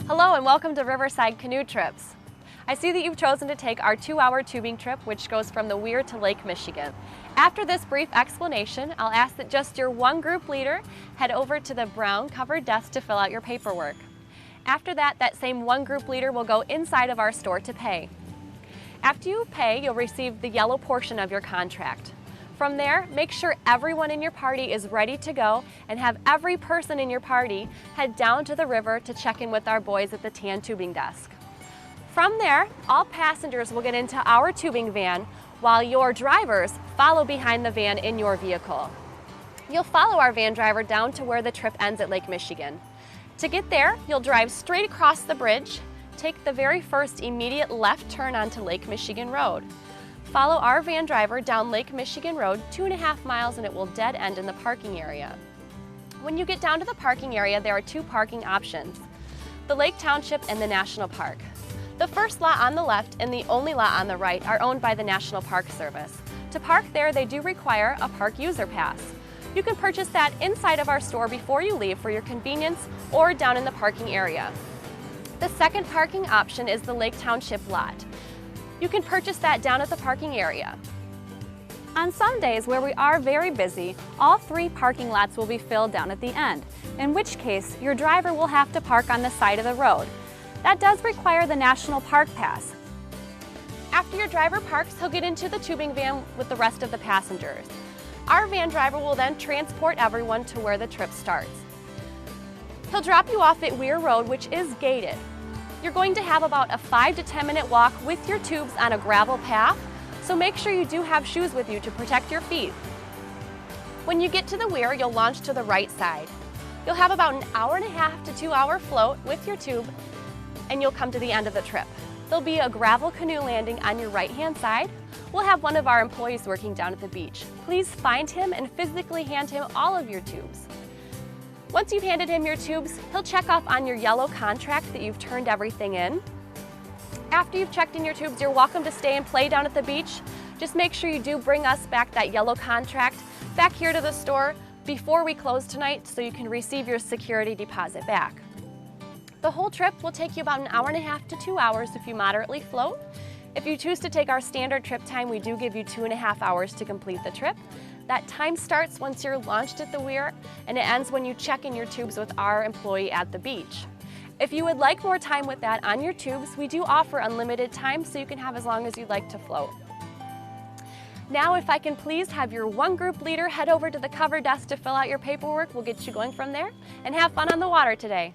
Hello and welcome to Riverside Canoe Trips. I see that you've chosen to take our 2-hour tubing trip, which goes from the Weir to Lake Michigan. After this brief explanation, I'll ask that just your one group leader head over to the brown covered desk to fill out your paperwork. After that, that same one group leader will go inside of our store to pay. After you pay, you'll receive the yellow portion of your contract. From there, make sure everyone in your party is ready to go and have every person in your party head down to the river to check in with our boys at the tan tubing desk. From there, all passengers will get into our tubing van while your drivers follow behind the van in your vehicle. You'll follow our van driver down to where the trip ends at Lake Michigan. To get there, you'll drive straight across the bridge, take the very first immediate left turn onto Lake Michigan Road. Follow our van driver down Lake Michigan Road 2.5 miles and it will dead end in the parking area. When you get down to the parking area, there are two parking options, the Lake Township and the National Park. The first lot on the left and the only lot on the right are owned by the National Park Service. To park there, they do require a park user pass. You can purchase that inside of our store before you leave for your convenience or down in the parking area. The second parking option is the Lake Township lot. You can purchase that down at the parking area. On some days where we are very busy, all 3 parking lots will be filled down at the end, in which case your driver will have to park on the side of the road. That does require the National Park Pass. After your driver parks, he'll get into the tubing van with the rest of the passengers. Our van driver will then transport everyone to where the trip starts. He'll drop you off at Weir Road, which is gated. You're going to have about a 5 to 10 minute walk with your tubes on a gravel path, so make sure you do have shoes with you to protect your feet. When you get to the Weir, you'll launch to the right side. You'll have about an 1.5 to 2 hour float with your tube, and you'll come to the end of the trip. There'll be a gravel canoe landing on your right-hand side. We'll have one of our employees working down at the beach. Please find him and physically hand him all of your tubes. Once you've handed him your tubes, he'll check off on your yellow contract that you've turned everything in. After you've checked in your tubes, you're welcome to stay and play down at the beach. Just make sure you do bring us back that yellow contract back here to the store before we close tonight so you can receive your security deposit back. The whole trip will take you about an 1.5 to 2 hours if you moderately float. If you choose to take our standard trip time, we do give you 2.5 hours to complete the trip. That time starts once you're launched at the Weir, and it ends when you check in your tubes with our employee at the beach. If you would like more time with that on your tubes, we do offer unlimited time, so you can have as long as you'd like to float. Now, if I can please have your one group leader head over to the cover desk to fill out your paperwork, we'll get you going from there, and have fun on the water today.